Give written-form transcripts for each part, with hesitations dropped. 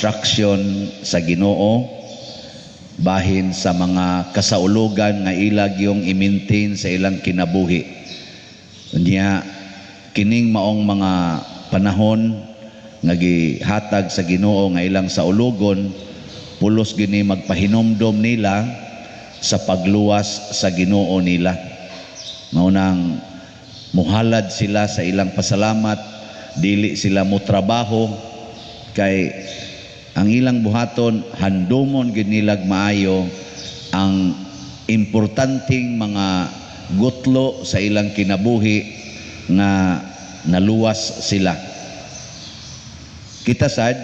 instruction sa Ginoo bahin sa mga kasaulugan nga ilag yung i-maintain sa ilang kinabuhi. Unya kining maong mga panahon nga gihatag sa Ginoo nga ilang saulugon, pulos gini magpahinomdom nila sa pagluwas sa Ginoo nila. Maunang muhalad sila sa ilang pasalamat, dili sila mo trabaho kay ang ilang buhaton handumon ginilag maayo ang importanteng mga gutlo sa ilang kinabuhi nga naluwas sila. Kita sad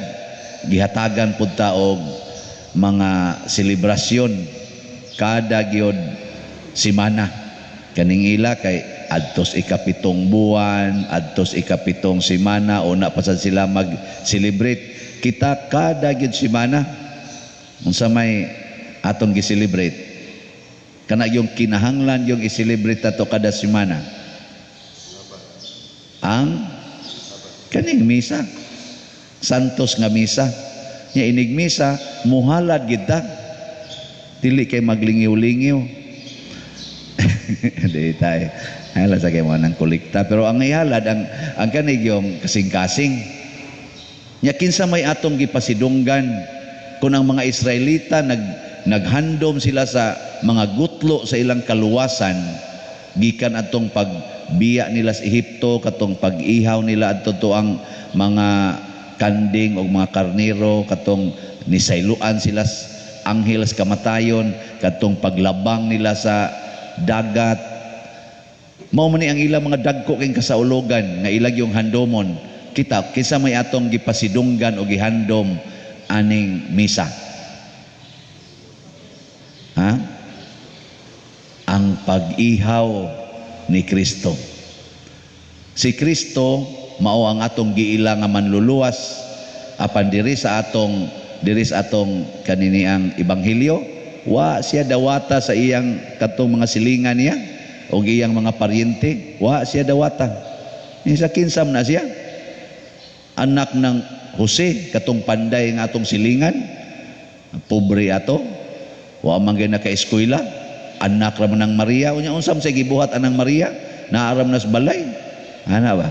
gihatagan pud ta og mga selebrasyon kada gyud semana kaning ila kay adtos ikapitong buwan, adtos ikapitong semana una pa sad sila mag-celebrate. Kita kada gyud semana unsa may atong gi-celebrate, kana yung kinahanglan yung i-celebrate ato kada semana ang kaning misa, santos nga misa. Nya inig misa muhalad gid ta, dili kay maglingiw-lingiw. Di tay hala sa kay mo nang kolekta, pero ang ihalad ang kanig yung kasing-kasing. Nya kinsa may atong gipasidunggan kung ang mga Israelita naghandom sila sa mga gutlo sa ilang kaluwasan gikan atong pagbiya nila sa Ehipto, katong pag-ihaw nila adto to ang mga kanding o mga karnero, katong nisayluan sila anghel sa kamatayon, katong paglabang nila sa dagat. Mao man ni ang ilang mga dagko kay kasaulugan nga ilag yung handomon. Kita kinsa may atong gipasidunggan o gihandom aning misa. Ang pag-ihaw ni Kristo. Si Kristo mao ang atong giila nga manluluwas apan diri sa atong kanini ang ebanghelyo, wa siya dawata sa iyang katong mga silingan niya o iyang mga paryente, wa siya dawata. Sa kinsam na siya anak ng Jose, katong panday nga atong silingan, pobre ato, wa man gyud naka-eskwela, anak ra man ng Maria. Unya unsam sa gibuhat anang Maria, naaram nas balay. Ana ba?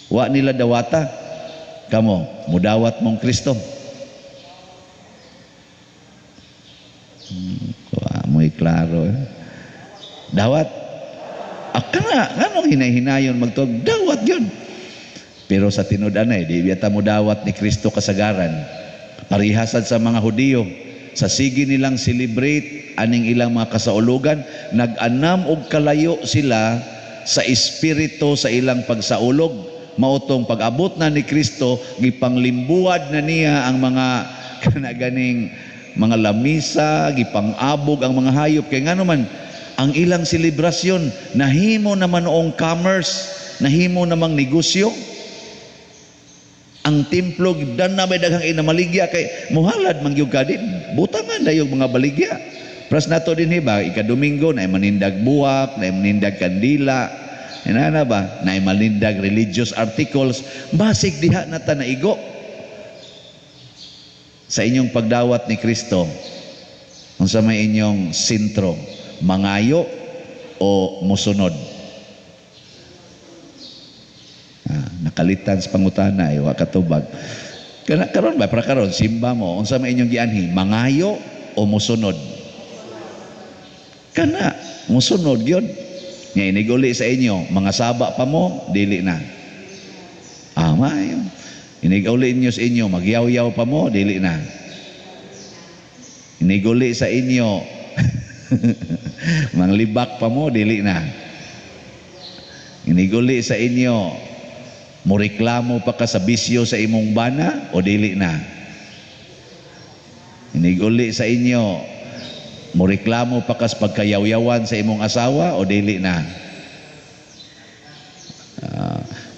Wa nila dawata. Kamo, mudawat mong Kristo. Wa mo'y klaro. Dawat. Akana, nganong hinay-hinayon magtuog, dawat yun. Pero sa tinud-anay, di biyata mo dawat ni Kristo kasagaran. Parihasad sa mga Hudiyo, sa sige nilang celebrate aning ilang mga kasaulugan, nag-anam og kalayo sila sa espiritu sa ilang pagsaulog. Mautong pag-abot na ni Kristo, gipanglimbuad na niya ang mga kanaganing mga lamisa, gipangabog ang mga hayop. Kaya nga naman, ang ilang selebrasyon, nahimo naman noong commerce, nahimo namang negosyo. Ang templo dan na may daghang inamaligya kay muhalad mangyug ka din, butangan na yung mga baligya. Pras nato din ba ika-Domingo na manindag buwak, na manindag kandila, na ba na manindag religious articles, basig diha na ta naigo. Sa inyong pagdawat ni Kristo, unsa may inyong sentro, mangayo o musunod? Nakalitan sa pangutana ay wa katubag. Kana karon ba para karon simba mo unsa may inyong gianhi, mangayo o musunod? Kana musunod gyud. Nya iniguli sa inyo, mga saba pa mo dili na. Mayo. Iniguli inyo sa inyo, magyaw-yaw pa mo dili na. Iniguli sa inyo manglibak pa mo dili na. Iniguli sa inyo mureklamo pa ka sa bisyo sa imong bana o dili na. Iniguli sa inyo mureklamo pa ka sa pagkayaw-yawan sa imong asawa o dili na.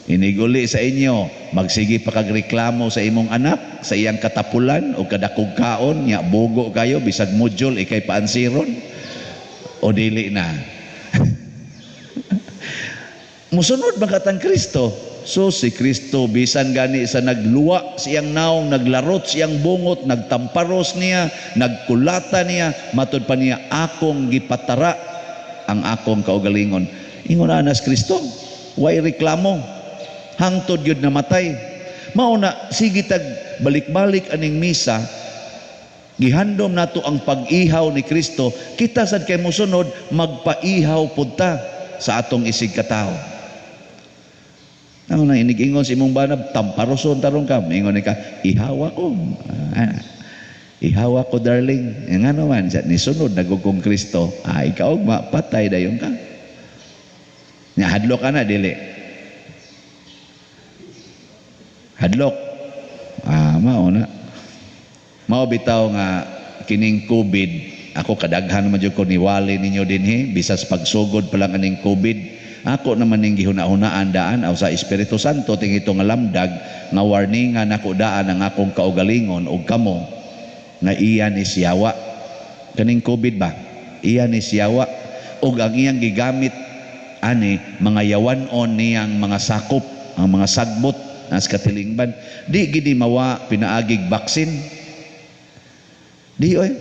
Iniguli sa inyo magsigi pa kag reklamo sa imong anak sa iyang katapulan o kadakog kaon nya bugo kayo bisag module ikay paansiron o dili na. Musunod ba katang Kristo? So si Kristo bisan gani sa nagluwa siyang naong, naglarot siyang bungot, nagtamparos niya, nagkulata niya, matud pa niya, akong gipatara ang akong kaugalingon. Ingon anas Kristo, way reklamo, hangtod yun namatay. Mauna, sige tag balik-balik aning misa, gihandom nato ang pag-ihaw ni Kristo, kita sad kay musunod, magpaihaw punta sa atong isig katao. Ano na inig-ingon si imong banab, tamparoson tarong ka, ingon ka, ihawa ko. Ihawa ko darling. Nga naman, nisunod nagugong Kristo, ikaw mapatay dayon ka. Nya hadlok ka na, dili. Hadlok. Mao na. Mao bitaw nga kining COVID, ako kadaghan naman jud ko niwali ninyo dinhi, bisas pagsugod pa lang aning COVID. Ako naman ning gihuna-hunaan daan aw sa Espiritu Santo ting ito nga lamdag nga warningan ako daan ang akong kaugalingon ug kamo nga iya ni siyawa. Kaning COVID ba? Iya ni siyawa ug ang iyang gigamit ani mga yawanon niyang mga sakop, ang mga sagbot as katilingban. Di gidi mawa pinaagig baksin. Di oy.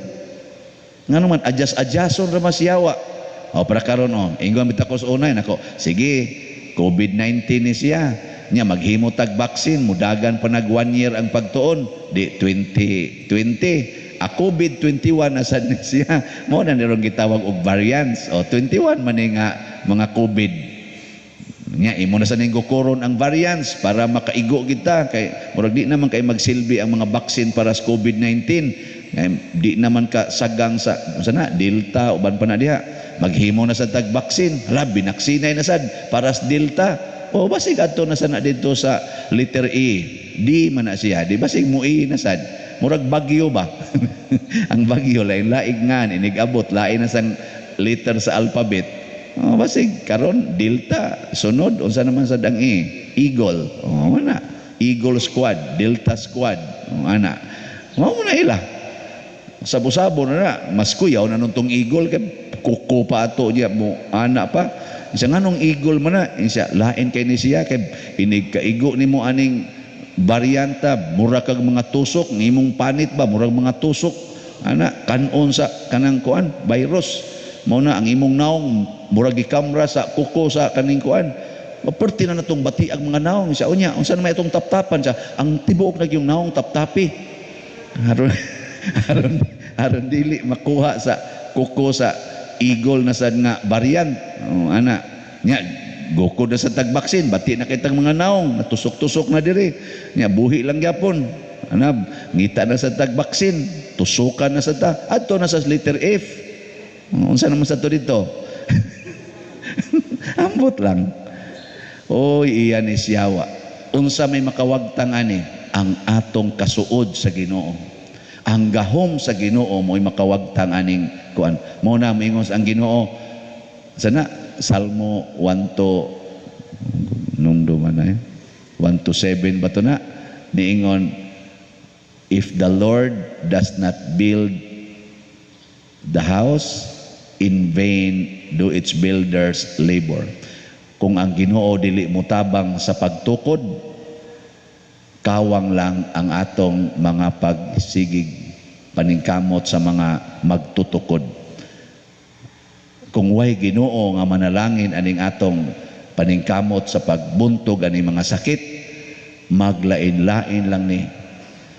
Ngano man adjas-adjason ra masiyawa. Para karon ingon bitakos unay nako. Sige, COVID-19 ni siya. Nya maghimo tag baksin, mudagan pa nag 1 year ang pagtuon. Di 2020. COVID-21 na sad ni siya. Mao na nirong gitawag og variants. 21 man nga mga COVID. Nya imo na sa ning gukuron ang variants para makaigo kita kay murag di naman kay magsilbi ang mga baksin para sa COVID-19. Di naman ka sagang sa sana Delta uban pa na diha. Maghimo na sa tag-baksin. Hala, binaksinay na sad para sa Delta. Basig ato na sana dito sa letter E. Di man na siya. Di basig mo E na sad. Murag bagyo ba? Ang bagyo, lain-laig nga. Inigabot, lain na sang letter sa alphabet. Basig, karon Delta. Sunod, unsa naman sad ang E? Eagle. Mana? Eagle Squad. Delta Squad. Ana. Muna ila. Sabo-sabo na. Mas kuyaw na nung tong Eagle kay kuko pa ato diya mo anak pa isa nganong eagle man na isa lain kay ni siya kay inig kaigo nimo aning varianta mura kag mga tusok nimong panit ba murag mga tusok ana kanon sa kanang kuan virus mao na ang imong naong murag gikamra sa kuko sa kaning kuan maperti na natong bati ang mga naong siya unya unsa na may itong taptapan siya ang tibuok na yung naong taptapi aron dili makuha sa kuko sa eagle na sad nga variant. Ana nya gukod na sa tagbaksin bati na kitang mga naong natusok-tusok na diri nya buhi lang gyapon ana ngita na sa tagbaksin tusukan na sa ta adto na sa letter F. Unsa naman sa to dito? Ambot lang. Oy iya ni siyawa unsa may makawagtang ani ang atong kasuod sa Ginoo. Ang gahom sa Ginoo mo'y makawagtang aning kuan. Mo na moingos ang Ginoo sana Salmo 1 to nung duman na 1 to 7 ba to na niingon, if the Lord does not build the house, in vain do its builders labor. Kung ang Ginoo dili mutabang sa pagtukod, kawang lang ang atong mga pagsigig paningkamot sa mga magtutukod. Kung way Ginoo nga manalangin aning atong paningkamot sa pagbuntog aning mga sakit, maglain-lain lang ni.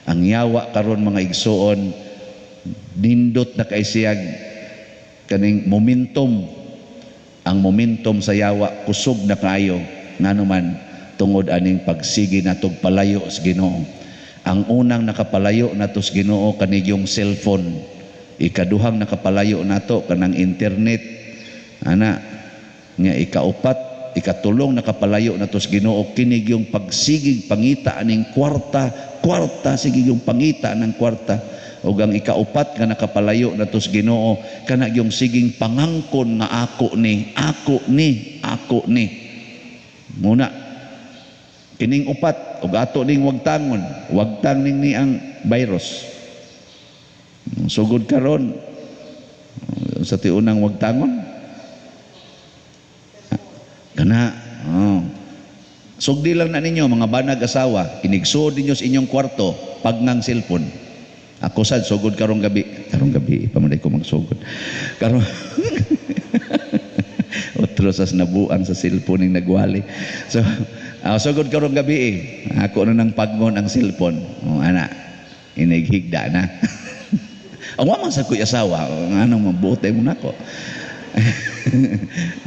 Ang yawa karon mga igsoon, nindot na kay siyag kaning momentum. Ang momentum sa yawa kusog na kayo nganuman tungod aning pagsigi natog palayo sa Ginoo. Ang unang nakapalayo nato sa Ginoo kanig yung cellphone. Ikaduhang nakapalayo nato kanang internet. Ana nga ikaupat, ikatulong nakapalayo nato sa Ginoo kinig yung pagsigig pangita aning kwarta sige yung pangita ng kwarta. Ug ang ikaupat nga nakapalayo nato sa Ginoo kana yung siging pangangkon nga ako ni. Muna kining upat ug ato ning wagtang ning ni ang virus. Sugod karon sa tiunang wagtangon kana Sugdi lang na ninyo mga banag asawa, inigsuod ninyo sa inyong kwarto pagngang cellphone. Ako sad sugod karong gabi pamanday ko magsugod. Karong otro sas nabuang sa cellphone ning nagwali. So sugod karong gabi ako na nang pagnon ang cellphone. Ana, inighigda na. Ang waman sa kuya asawa, anong mabuti mo nako.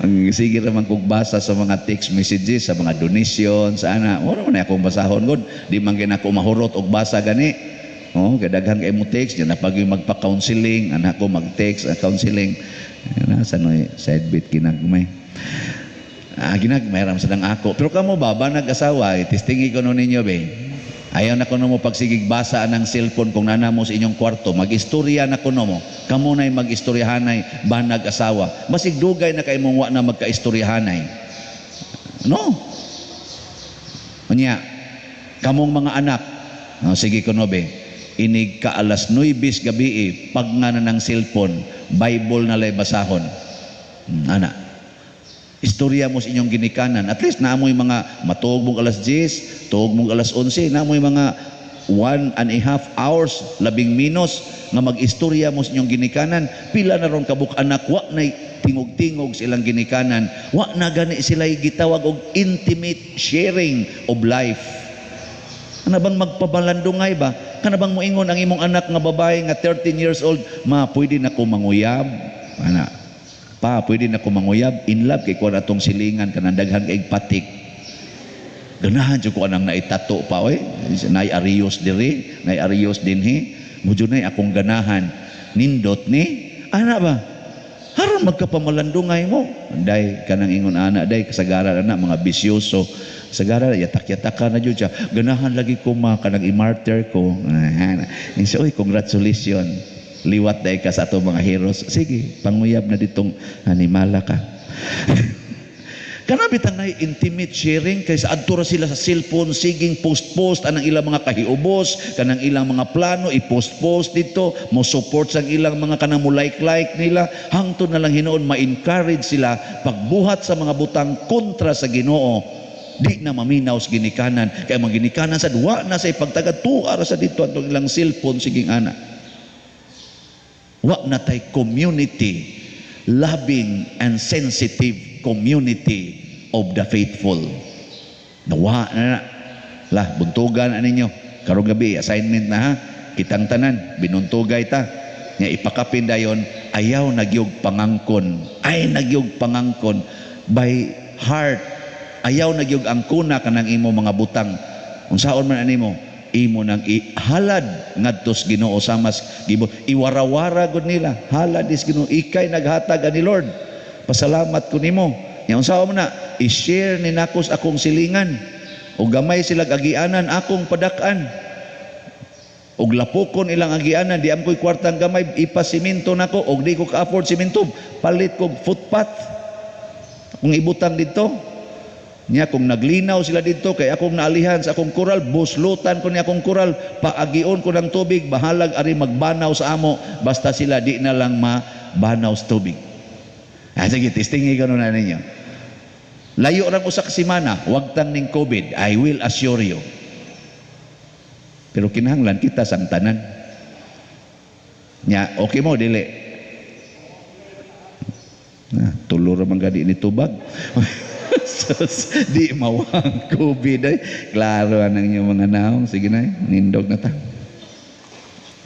Ang sige naman kong basa sa mga text messages, sa mga donation, sa ana, wala man akong basahon gud, di man gid ako mahurot og basa gani. Kadaghan kay mo text, diyan na pag magpa-counseling, anak ko mag-text counseling. Nasa no side bit ginagmay. Ginagmay ram sadang ako. Pero kamo ba nag-asawa, testingi ko no ninyo be. Ayaw na kuno mo pagsigig basa ng cellphone kung nana mo sa inyong kwarto. Mag-istorya na kuno mo. Kamo na'y mag-istoryahanay banag asawa. Masig dugay na kay mong wa na magka-istoryahanay. No? Unya, kamong mga anak, sige kuno be, inig ka alas 9 gabi pag nga na ng cellphone, Bible na lay basahon. Ana. Istorya mo sa inyong ginikanan. At least naamoy mga matuog mong alas 10, tuog mong alas 11, naamoy mga 1.5 hours, 10 minos nga mag-istorya mo sa inyong ginikanan. Pila na ron kabuk anak, wa na tingog-tingog silang ginikanan. Wa na gani sila gitawag og intimate sharing of life. Kana bang magpabalandungay ba? Kana bang moingon ang imong anak nga babae nga 13 years old, ma, pwede na ko manguyab? Ana, pa, pwede na ko manguyab, in love kay kuha atong silingan kanang daghan kay patik. Ganahan jud ko anang naitato pa oy. Nay Arios diri, nay Arios dinhi. Mudyo nay akong ganahan. Nindot ni ana ba? Haron magkapamalandungay mo. Day kanang ingon ana day kasagaran ana mga bisyoso. Sagara yatak-yataka na jud siya. Ganahan lagi ko kanang i-martyr ko. Insa oy congratulations. Liwat day ka sa ato mga heroes. Sige, panguyab na ditong animala ka. Kanabitan na intimate sharing kaysa adtura sila sa cellphone, siging post-post anang ilang mga kahiubos, kanang ilang mga plano, i-post-post dito, mo support sa ilang mga kanang mo like-like nila, hangtod na lang hinoon ma-encourage sila pagbuhat sa mga butang kontra sa Ginoo. Di na maminaw sa ginikanan. Kaya mga ginikanan sa duwa na sa ipagtagad, tuara sa dito atong ilang cellphone, siging anak. Wa na tay community, loving and sensitive community of the faithful. Nawa na lah, buntugan na ninyo. Karong gabi, assignment na ha. Kitang tanan, binuntugay ta. Nga ipakapin dayon, ayaw nagyog pangangkon. Ay nagyog pangangkon by heart. Ayaw nagyog angkuna kanang imo mga butang. Unsaon man animo? Imo nang ihalad ngadtos Ginoo samas gibo iwarawara gud nila halad is Ginoo ikay naghatag ani Lord pasalamat ko nimo nya unsa man na i-share ni nakos akong silingan ug gamay sila agianan akong padak-an ug lapokon ilang agianan di am koy kwartang gamay ipasiminto nako ug di ko ka-afford siminto palit kog footpath kung ibutang dito. Nya kung naglinaw sila dito kay akong naalihan sa akong kural, buslutan ko ni akong kural, paagion ko ng tubig, bahalag ari magbanaw sa amo, basta sila di na lang mabanaw sa tubig. Sige, testingi gano'n na ninyo. Layo rang usa ka semana, wag tang ning COVID, I will assure you. Pero kinahanglan kita sang tanan. Nya, okay mo, dili. Tulor man gadi ni tubag. Di mawang COVID ay klaro anang inyong mga naong sige na nindog na ta.